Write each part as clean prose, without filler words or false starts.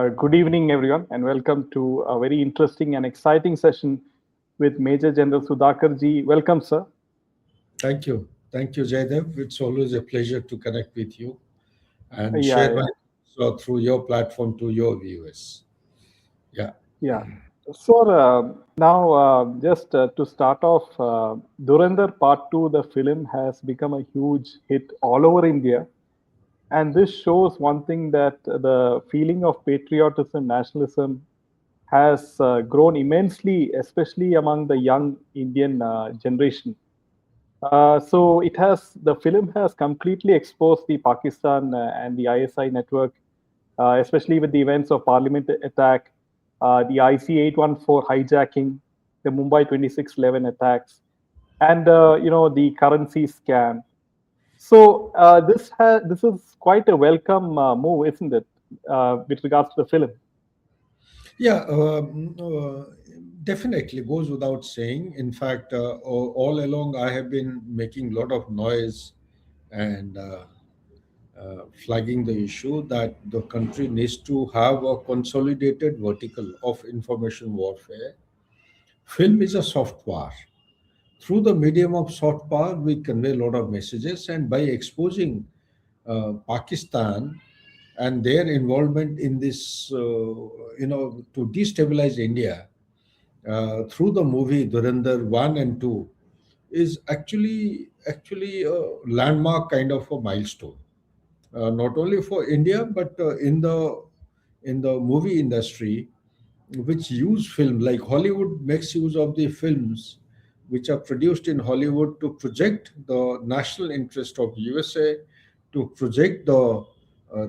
Good evening, everyone, and welcome to a very interesting and exciting session with Major General Sudhakar Jee. Welcome, sir. Thank you. Thank you, Jaydev. It's always a pleasure to connect with you and Yeah, share my yeah, thoughts through your platform to your viewers. Yeah. yeah. So now, just to start off, Dhurandhar Part 2, the film has become a huge hit all over India. And this shows one thing that the feeling of patriotism, nationalism has grown immensely, especially among the young Indian generation. So the film has completely exposed the Pakistan and the ISI network, especially with the events of Parliament attack, the IC 814 hijacking, the Mumbai 2611 attacks, and the currency scam. So this is quite a welcome move, isn't it, with regards to the film? Yeah, definitely goes without saying. In fact, all along I have been making a lot of noise and flagging the issue that the country needs to have a consolidated vertical of information warfare. Film is a soft power. Through the medium of soft power, we convey a lot of messages, and by exposing Pakistan and their involvement in this, to destabilize India through the movie Dhurandhar 1 and 2 is actually a landmark kind of a milestone, not only for India but in the movie industry, which use film like Hollywood makes use of the films which are produced in Hollywood to project the national interest of USA, to project the uh,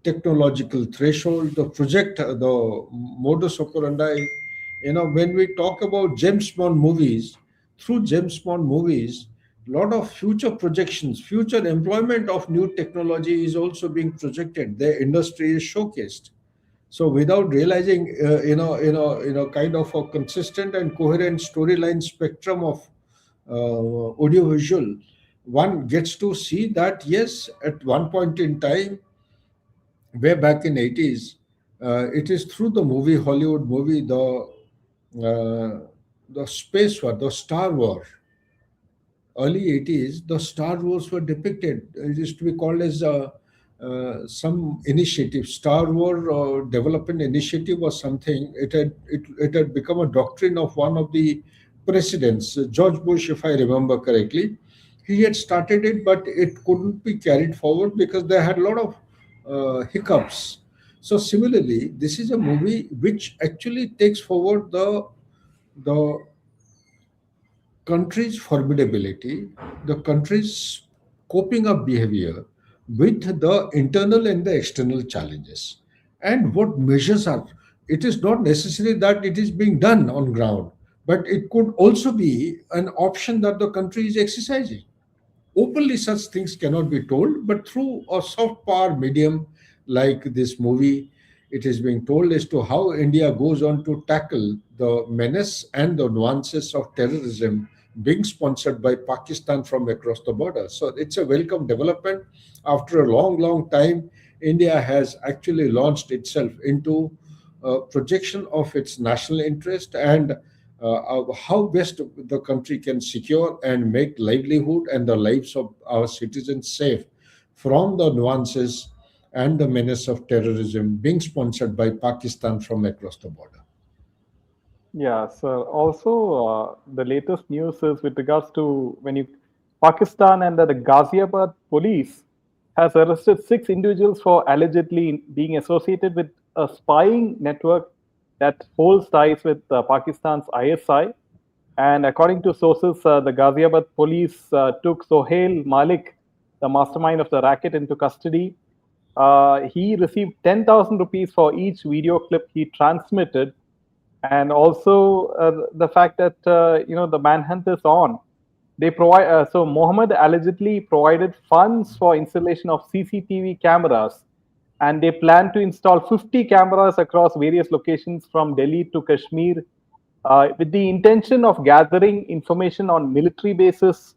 technological threshold, to project the modus operandi. When we talk about James Bond movies, through James Bond movies, a lot of future projections, future employment of new technology is also being projected. Their industry is showcased. So without realizing, kind of a consistent and coherent storyline spectrum of audiovisual, one gets to see that yes, at one point in time, way back in 80s, it is through the movie, Hollywood movie, the space war, the Star War, early 80s, the Star Wars were depicted. It used to be called as some initiative, Star War Development Initiative or something. It had become a doctrine of one of the presidents, George Bush, if I remember correctly. He had started it, but it couldn't be carried forward because they had a lot of hiccups. So similarly, this is a movie which actually takes forward the country's formidability, the country's coping up behavior with the internal and the external challenges, and what measures are. It is not necessary that it is being done on ground, but it could also be an option that the country is exercising. Openly, such things cannot be told, but through a soft power medium like this movie, it is being told as to how India goes on to tackle the menace and the nuances of terrorism being sponsored by Pakistan from across the border. So it's a welcome development. After a long, long time, India has actually launched itself into projection of its national interest and how best the country can secure and make livelihood and the lives of our citizens safe from the nuances and the menace of terrorism being sponsored by Pakistan from across the border. Yeah, so also the latest news is with regards to Pakistan and the Ghaziabad police has arrested six individuals for allegedly being associated with a spying network that holds ties with Pakistan's ISI. And according to sources, the Ghaziabad police took Sohail Malik, the mastermind of the racket, into custody. He received 10,000 rupees for each video clip he transmitted, and also the fact that the manhunt is on. They provide so Mohammed allegedly provided funds for installation of CCTV cameras, and they plan to install 50 cameras across various locations from Delhi to Kashmir, with the intention of gathering information on military bases,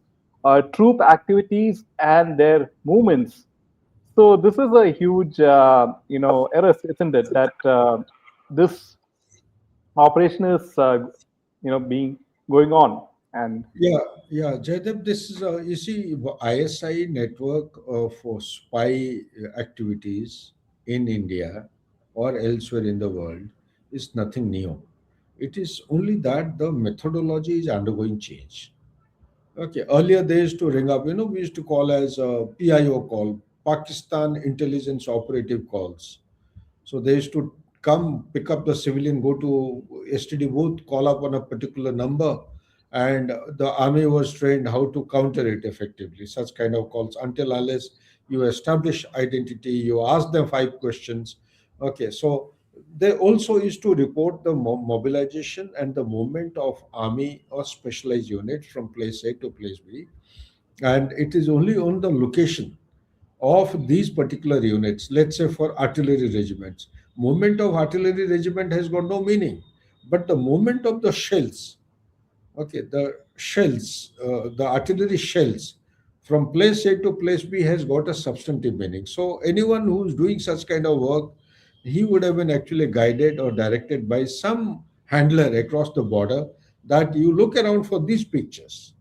troop activities, and their movements. So this is a huge, error, isn't it? That this operation is, being going on, and Yeah, yeah, Jaydev, this is you see, ISI network for spy activities in India or elsewhere in the world is nothing new. It is only that the methodology is undergoing change. Okay, earlier they used to ring up, we used to call as PIO call, Pakistan Intelligence Operative Calls. So they used to come, pick up the civilian, go to STD booth, call up on a particular number, and the army was trained how to counter it effectively. Such kind of calls, until unless you establish identity, you ask them five questions. Okay, so they also used to report the mobilization and the movement of army or specialized units from place A to place B, and it is only on the location of these particular units, let's say for artillery regiments. Movement of artillery regiment has got no meaning, but the movement of the shells, okay, the shells, the artillery shells from place A to place B has got a substantive meaning. So anyone who's doing such kind of work, he would have been actually guided or directed by some handler across the border that you look around for these pictures.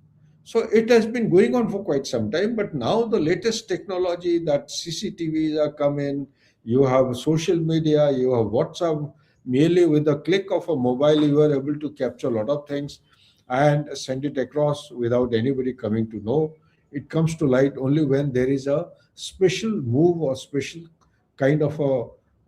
So it has been going on for quite some time, but now the latest technology that CCTVs are coming, you have social media, you have WhatsApp. Merely with a click of a mobile, you are able to capture a lot of things and send it across without anybody coming to know. It comes to light only when there is a special move or special kind of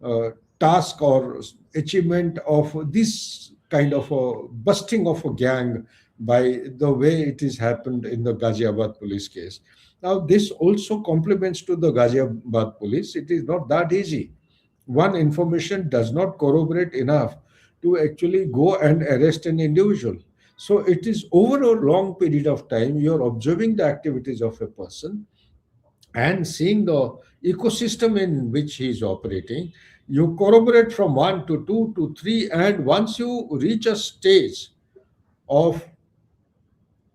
a task or achievement of this kind of a busting of a gang by the way it is happened in the Ghaziabad police case. Now, this also complements to the Ghaziabad police. It is not that easy. One information does not corroborate enough to actually go and arrest an individual. So it is over a long period of time, you're observing the activities of a person and seeing the ecosystem in which he is operating. You corroborate from one to two to three, and once you reach a stage of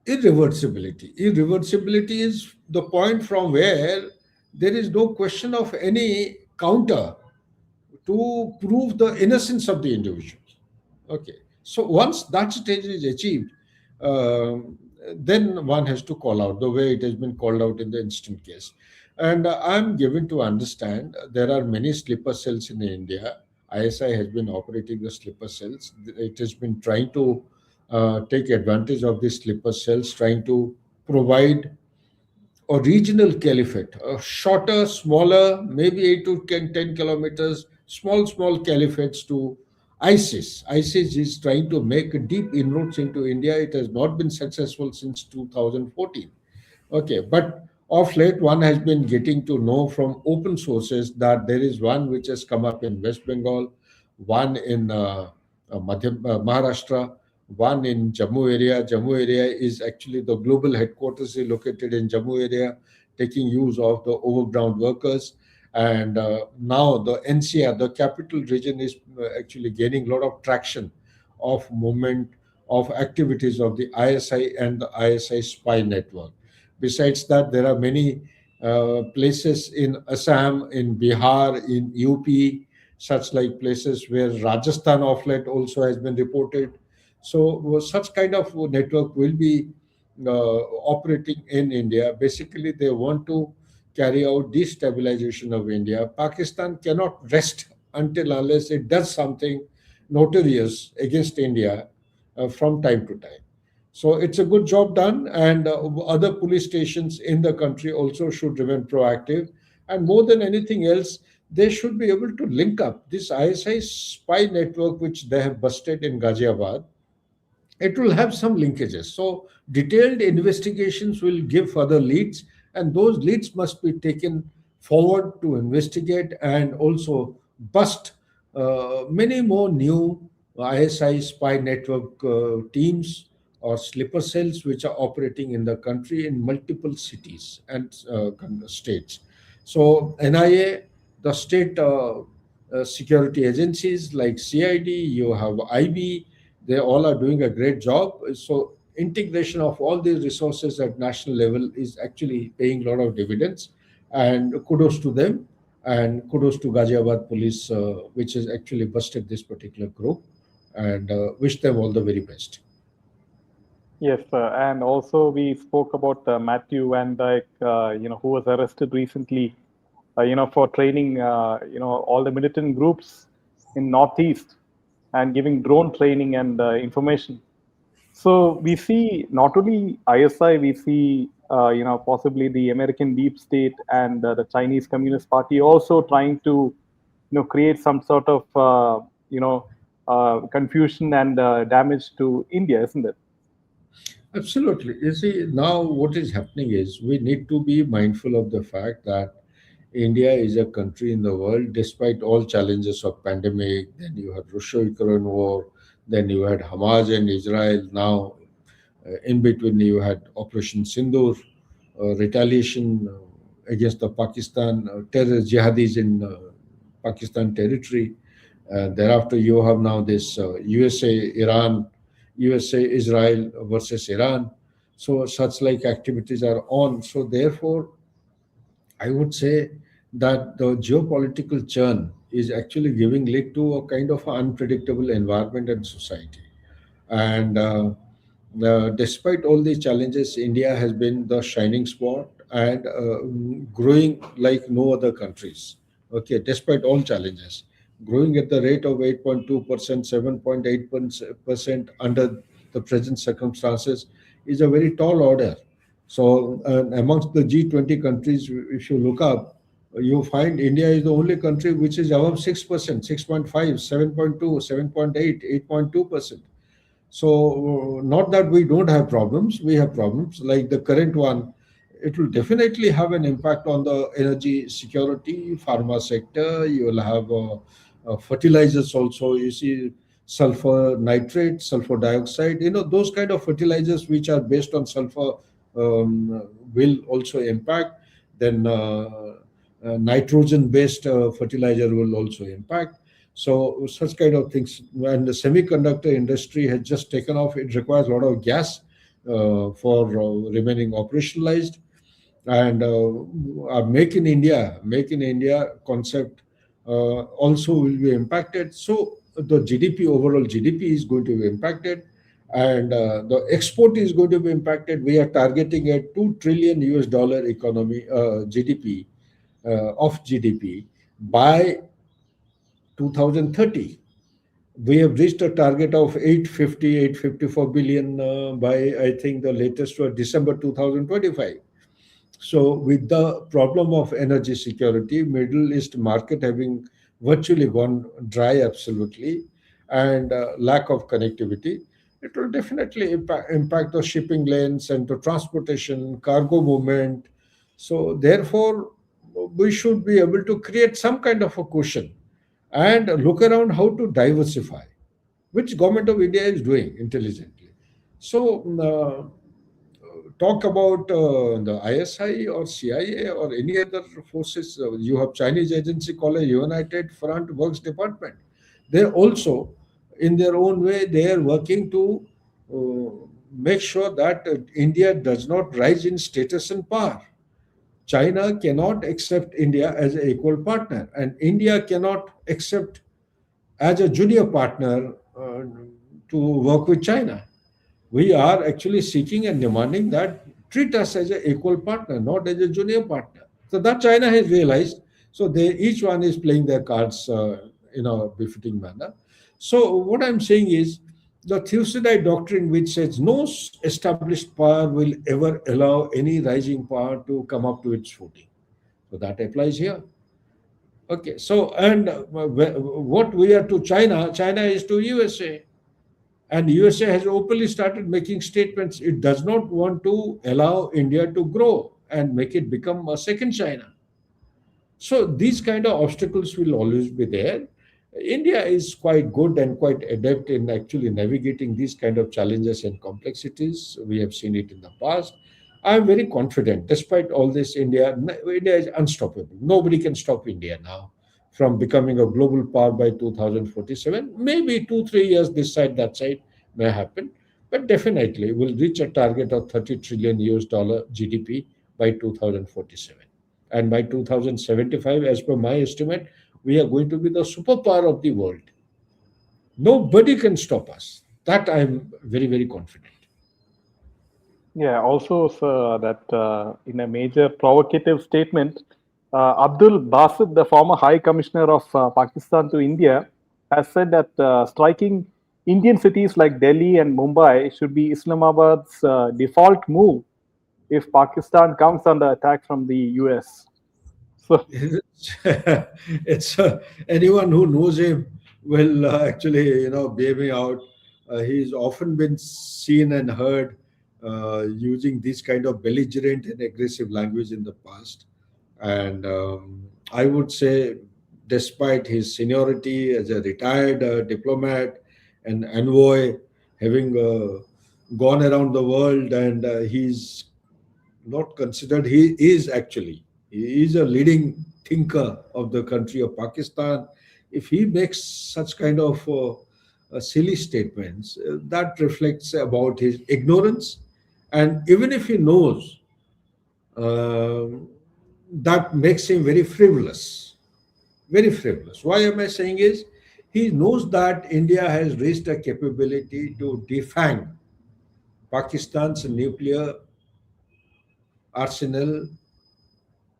irreversibility, irreversibility is the point from where there is no question of any counter to prove the innocence of the individual. Okay. So once that stage is achieved, then one has to call out the way it has been called out in the instant case. And I'm given to understand there are many sleeper cells in India. ISI has been operating the sleeper cells. It has been trying to take advantage of these sleeper cells, trying to provide or regional caliphate, a shorter, smaller, maybe 8 to 10 kilometers, small caliphates to ISIS. ISIS is trying to make deep inroads into India. It has not been successful since 2014. Okay, but of late, one has been getting to know from open sources that there is one which has come up in West Bengal, one in Maharashtra, one in Jammu area. Jammu area is actually the global headquarters is located in Jammu area, taking use of the overground workers. And now the NCR, the capital region, is actually gaining a lot of traction of movement of activities of the ISI and the ISI spy network. Besides that, there are many places in Assam, in Bihar, in UP, such like places where Rajasthan off late also has been reported. So such kind of network will be operating in India. Basically, they want to carry out destabilization of India. Pakistan cannot rest until unless it does something notorious against India from time to time. So it's a good job done, and other police stations in the country also should remain proactive. And more than anything else, they should be able to link up this ISI spy network which they have busted in Ghaziabad. It will have some linkages. So detailed investigations will give further leads, and those leads must be taken forward to investigate and also bust many more new ISI spy network teams or sleeper cells which are operating in the country in multiple cities and states. So NIA, the state security agencies like CID, you have IB, they all are doing a great job. So integration of all these resources at national level is actually paying a lot of dividends. And kudos to them, and kudos to Ghaziabad police, which has actually busted this particular group, and wish them all the very best. Yes, and also we spoke about Matthew Van Dyke, who was arrested recently, for training, all the militant groups in Northeast and giving drone training and information. So we see not only ISI, we see, possibly the American deep state and the Chinese Communist Party also trying to, create some sort of, confusion and damage to India, isn't it? Absolutely. You see, now what is happening is we need to be mindful of the fact that India is a country in the world, despite all challenges of pandemic. Then you had Russia-Ukraine war. Then you had Hamas and Israel. Now, in between, you had Operation Sindoor, retaliation against the Pakistan terrorist jihadis in Pakistan territory. Thereafter, you have now this USA Iran, USA Israel versus Iran. So such like activities are on. So therefore, I would say that the geopolitical churn is actually giving lead to a kind of unpredictable environment and society. And despite all these challenges, India has been the shining spot and growing like no other countries. Okay, despite all challenges, growing at the rate of 8.2%, 7.8% under the present circumstances is a very tall order. So, amongst the G20 countries, if you look up, you find India is the only country which is above 6%, 6.5, 7.2, 7.8, 8.2%. So, not that we don't have problems, we have problems like the current one. It will definitely have an impact on the energy security, pharma sector. You will have fertilizers also. You see, sulfur nitrate, sulfur dioxide. Those kind of fertilizers which are based on sulfur will also impact. Then nitrogen-based fertilizer will also impact. So such kind of things. And the semiconductor industry has just taken off. It requires a lot of gas for remaining operationalized. And Make in India concept also will be impacted. So the GDP, overall GDP is going to be impacted, and the export is going to be impacted. We are targeting a 2 trillion US dollar economy, GDP, of GDP by 2030. We have reached a target of 854 billion by, I think, the latest was December 2025. So, with the problem of energy security, Middle East market having virtually gone dry, absolutely, and lack of connectivity, it will definitely impact the shipping lanes and the transportation, cargo movement. So, therefore, we should be able to create some kind of a cushion and look around how to diversify, which government of India is doing intelligently. So, talk about the ISI or CIA or any other forces. You have Chinese agency called a United Front Works Department. They also, in their own way, they are working to make sure that India does not rise in status and power. China cannot accept India as an equal partner, and India cannot accept as a junior partner to work with China. We are actually seeking and demanding that treat us as an equal partner, not as a junior partner. So that China has realized. So they each one is playing their cards in a befitting manner. So what I'm saying is the Thucydides doctrine, which says no established power will ever allow any rising power to come up to its footing. So that applies here. Okay. So and what we are to China, China is to USA. And USA has openly started making statements. It does not want to allow India to grow and make it become a second China. So these kind of obstacles will always be there. India is quite good and quite adept in actually navigating these kind of challenges and complexities. We have seen it in the past. I am very confident, despite all this, India is unstoppable. Nobody can stop India now from becoming a global power by 2047. Maybe 2, 3 years this side, that side may happen, but definitely we'll reach a target of 30 trillion US dollar GDP by 2047. And by 2075, as per my estimate, we are going to be the superpower of the world. Nobody can stop us. That I'm very, very confident. Yeah, also, sir, that in a major provocative statement, Abdul Basit, the former High Commissioner of Pakistan to India, has said that striking Indian cities like Delhi and Mumbai should be Islamabad's default move if Pakistan comes under attack from the US. So, It's anyone who knows him will actually, bear me out. He's often been seen and heard using this kind of belligerent and aggressive language in the past. And I would say, despite his seniority as a retired diplomat and envoy, having gone around the world, and he's not considered, he is a leading thinker of the country of Pakistan. If he makes such kind of silly statements, that reflects about his ignorance. And even if he knows, um that makes him very frivolous. Very frivolous. Why am I saying is, he knows that India has reached a capability to defang Pakistan's nuclear arsenal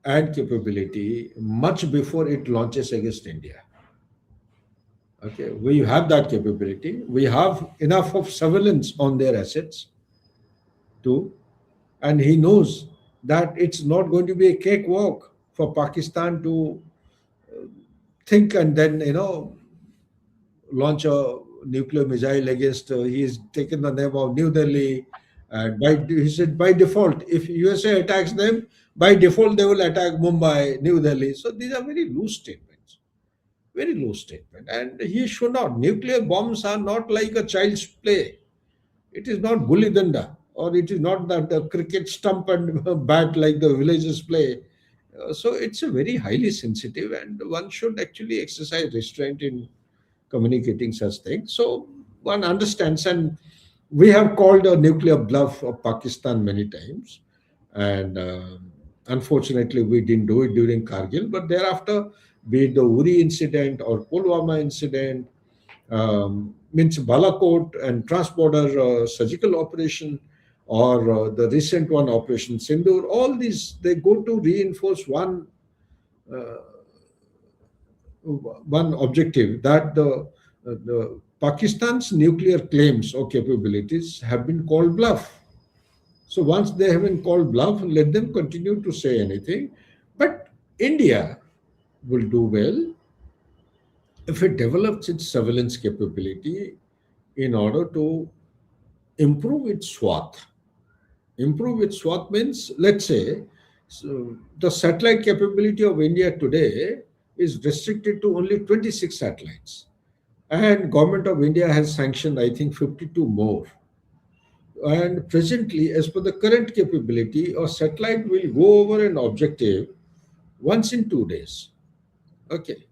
and capability much before it launches against India. Okay, we have that capability. We have enough of surveillance on their assets too, and he knows that it's not going to be a cakewalk for Pakistan to think and then launch a nuclear missile against. He's taken the name of New Delhi, and he said by default, if USA attacks them, by default they will attack Mumbai, New Delhi. So these are very loose statements. Very low statement. And he should not. Nuclear bombs are not like a child's play. It is not gully danda, or it is not that the cricket stump and bat like the villagers play. So it's a very highly sensitive, and one should actually exercise restraint in communicating such things. So one understands, and we have called a nuclear bluff of Pakistan many times, and unfortunately we didn't do it during Kargil. But thereafter, be it the Uri incident or Pulwama incident, means Balakot and transborder surgical operation, or the recent one, Operation Sindoor, all these they go to reinforce uh, one objective, that the Pakistan's nuclear claims or capabilities have been called bluff. So once they have been called bluff, let them continue to say anything. But India will do well if it develops its surveillance capability in order to improve its swath. Improve its swath means, let's say, so the satellite capability of India today is restricted to only 26 satellites. And government of India has sanctioned, I think, 52 more. And presently, as per the current capability, a satellite will go over an objective once in 2 days. Okay.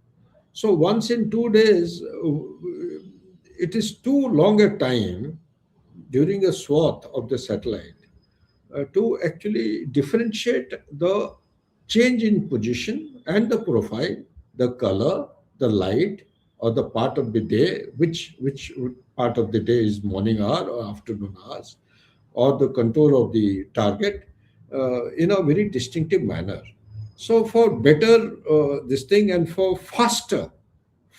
So once in 2 days, it is too long a time during a swath of the satellite to actually differentiate the change in position and the profile, the color, the light, or the part of the day, which part of the day is morning hour or afternoon hours, or the contour of the target in a very distinctive manner. So for better this thing, and for faster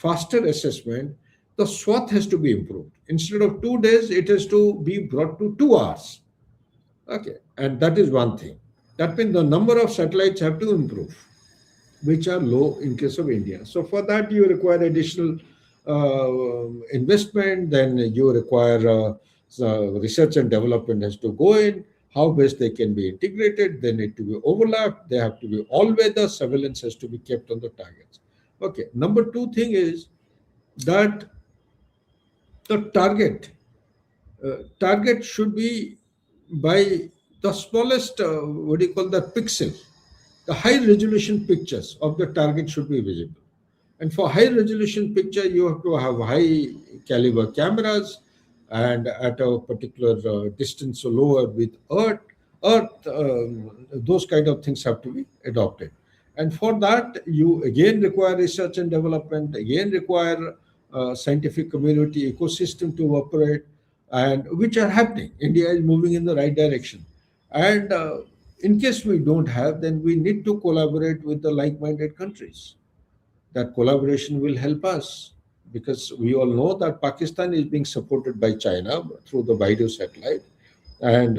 assessment, the swath has to be improved. Instead of 2 days, it has to be brought to 2 hours. Okay, and that is one thing. That means the number of satellites have to improve, which are low in case of India. So for that, you require additional investment. Then you require research and development has to go in. How best they can be integrated. They need to be overlapped. They have to be all weather. Surveillance has to be kept on the targets. Okay. Number two thing is that the target should be by the smallest, what do you call that, pixel. The high resolution pictures of the target should be visible. And for high resolution picture, you have to have high caliber cameras, and at a particular distance lower with Earth, those kind of things have to be adopted. And for that, you again require research and development, again require scientific community ecosystem to operate, and which are happening. India is moving in the right direction. And in case we don't have, then we need to collaborate with the like-minded countries. That collaboration will help us, because we all know that Pakistan is being supported by China through the Baidu satellite, and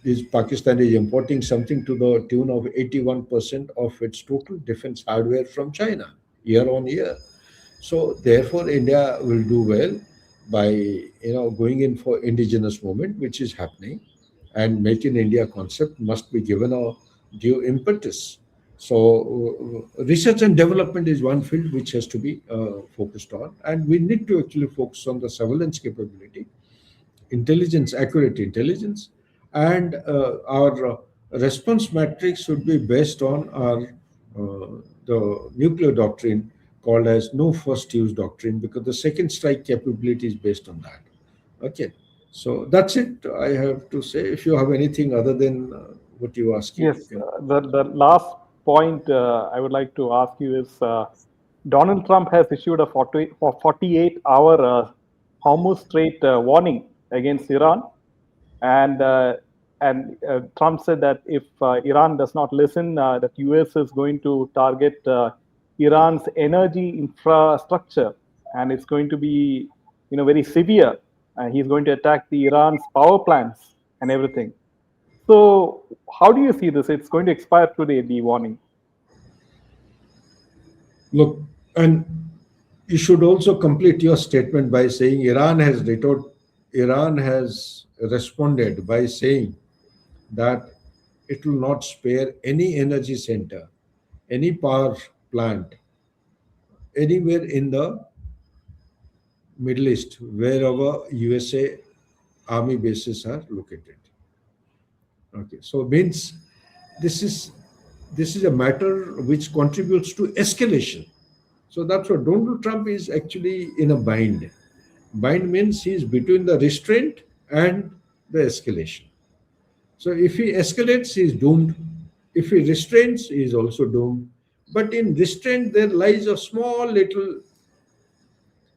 is Pakistan is importing something to the tune of 81% of its total defense hardware from China year on year. So therefore, India will do well by going in for indigenous movement, which is happening, and Make in India concept must be given a due impetus. So research and development is one field which has to be focused on, and we need to actually focus on the surveillance capability, intelligence, accurate intelligence, and our response matrix should be based on our the nuclear doctrine called as no first use doctrine, because the second strike capability is based on that. Okay, so that's it. I have to say. If you have anything other than what you're asking, you Yes, can. the last point I would like to ask you is Donald Trump has issued a 48-hour Hormuz Strait warning against Iran, and Trump said that if Iran does not listen, that US is going to target Iran's energy infrastructure, and it's going to be very severe. He's going to attack the Iran's power plants and everything. So, how do you see this? It's going to expire today, the warning. Look, and you should also complete your statement by saying Iran has responded by saying that it will not spare any energy center, any power plant, anywhere in the Middle East, wherever USA army bases are located. Okay, so means this is this is a matter which contributes to escalation. So that's what Donald Trump is actually in a bind. Bind means he is between the restraint and the escalation. So if he escalates, he is doomed. If he restrains, he is also doomed. But in restraint, there lies a small little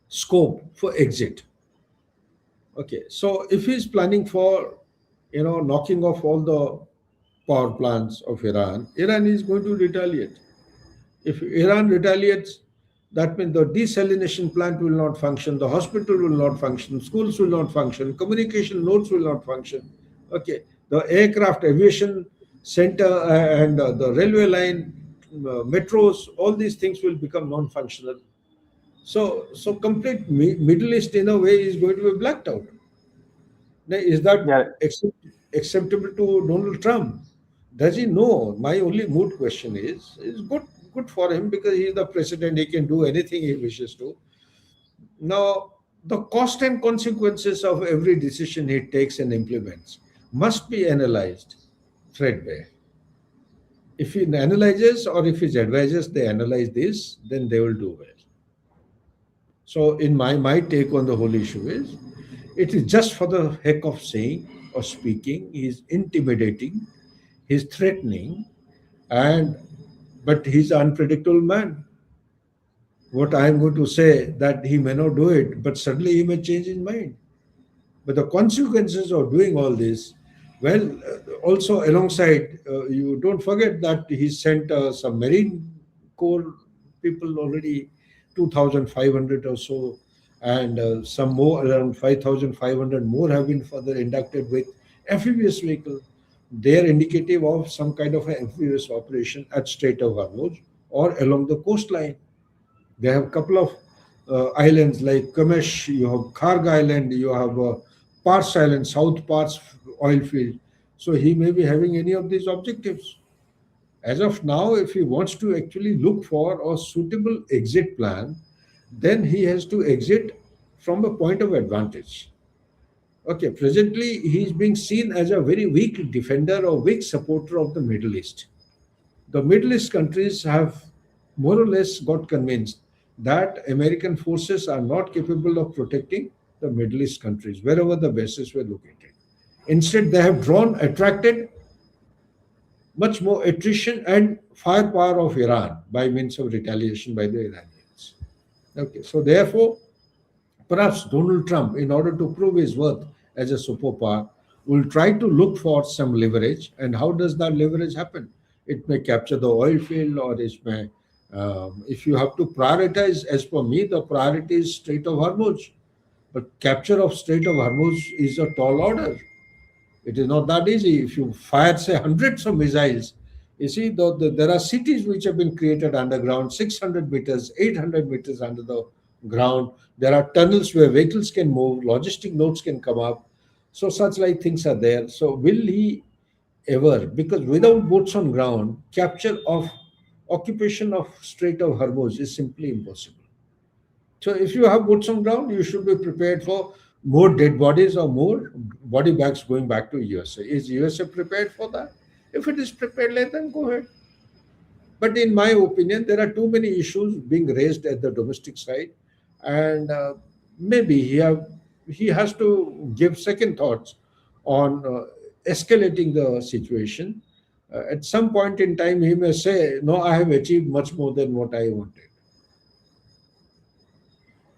scope for exit. Okay, so if he's planning for, knocking off all the power plants of Iran, Iran is going to retaliate. If Iran retaliates, that means the desalination plant will not function, the hospital will not function, schools will not function, communication nodes will not function. Okay, the aircraft aviation center and the railway line, metros, all these things will become non-functional. So complete Middle East in a way is going to be blacked out. Now, is that Yeah, acceptable to Donald Trump? Does he know? My only moot question is good for him, because he is the president. He can do anything he wishes to. Now, the cost and consequences of every decision he takes and implements must be analyzed threadbare. If he analyzes, or if his advisors they analyze this, then they will do well. So, in my take on the whole issue is, it is just for the heck of saying or speaking. He's intimidating, he's threatening, and but he's an unpredictable man. What I am going to say that he may not do it, but suddenly he may change his mind. But the consequences of doing all this, well, also alongside, you don't forget that he sent some Marine Corps people already, 2,500 or so, and some more, around 5,500 more have been further inducted with amphibious vehicle. They are indicative of some kind of an amphibious operation at Strait of Hormuz or along the coastline. They have a couple of islands like Kamesh, you have Kharg Island, you have Pars Island, South Pars oil field. So he may be having any of these objectives. As of now, if he wants to actually look for a suitable exit plan, then he has to exit from a point of advantage. Okay, presently he is being seen as a very weak defender or weak supporter of the Middle East. The Middle East countries have more or less got convinced that American forces are not capable of protecting the Middle East countries, wherever the bases were located. Instead, they have attracted much more attrition and firepower of Iran by means of retaliation by the Iranians. Okay, so therefore, perhaps Donald Trump, in order to prove his worth as a superpower, will try to look for some leverage. And how does that leverage happen? It may capture the oil field, or it may, if you have to prioritize, as per me, the priority is Strait of Hormuz. But capture of Strait of Hormuz is a tall order. It is not that easy. If you fire, say, hundreds of missiles, you see, there are cities which have been created underground, 600 meters, 800 meters under the ground. There are tunnels where vehicles can move, logistic nodes can come up. So, such like things are there. So, will he ever? Because without boots on ground, capture of occupation of Strait of Hormuz is simply impossible. So if you have boots on ground, you should be prepared for more dead bodies or more body bags going back to USA. Is USA prepared for that? If it is prepared, let them go ahead. But in my opinion, there are too many issues being raised at the domestic side, and maybe he has to give second thoughts on escalating the situation. At some point in time, he may say, "No, I have achieved much more than what I wanted."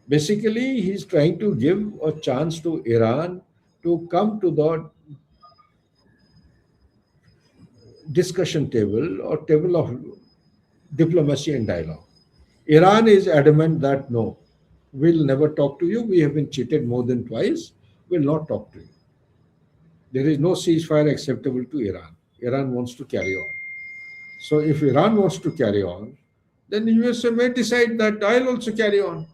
Basically, he's trying to give a chance to Iran to come to the discussion table or table of diplomacy and dialogue. Iran is adamant that no, we'll never talk to you. We have been cheated more than twice. We'll not talk to you. There is no ceasefire acceptable to Iran. Iran wants to carry on. So if Iran wants to carry on, then the USA may decide that I'll also carry on.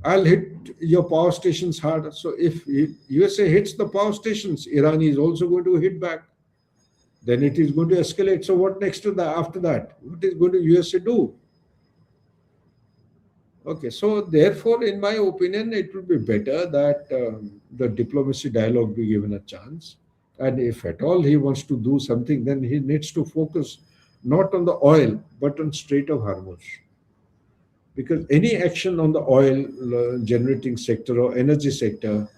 I'll hit your power stations harder. So if USA hits the power stations, Iran is also going to hit back. Then it is going to escalate. So what next to that? After that, what is going to USA do? Okay, so therefore, in my opinion, it would be better that the diplomacy dialogue be given a chance. And if at all he wants to do something, then he needs to focus not on the oil, but on Strait of Hormuz. Because any action on the oil generating sector or energy sector,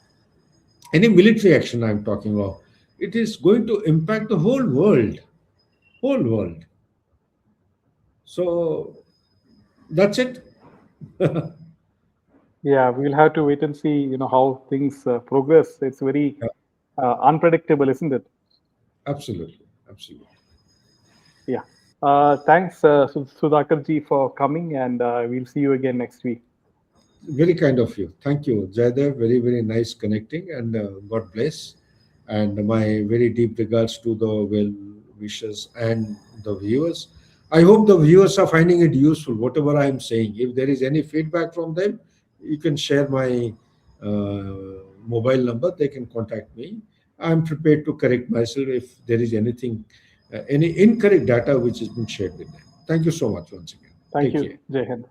any military action I'm talking about, it is going to impact the whole world. Whole world. So that's it. Yeah, we'll have to wait and see, how things progress. It's very Yeah, unpredictable, isn't it? absolutely. Absolutely. Yeah. Thanks, Sudhakar Ji, for coming, and we'll see you again next week. Very kind of you. Thank you, Jaydev. Very, very nice connecting, and God bless. And my very deep regards to the well wishers and the viewers. I hope the viewers are finding it useful, whatever I am saying. If there is any feedback from them, you can share my mobile number. They can contact me. I'm prepared to correct myself if there is anything, any incorrect data which has been shared with them. Thank you so much once again. Thank Take you, care. Jai Hind.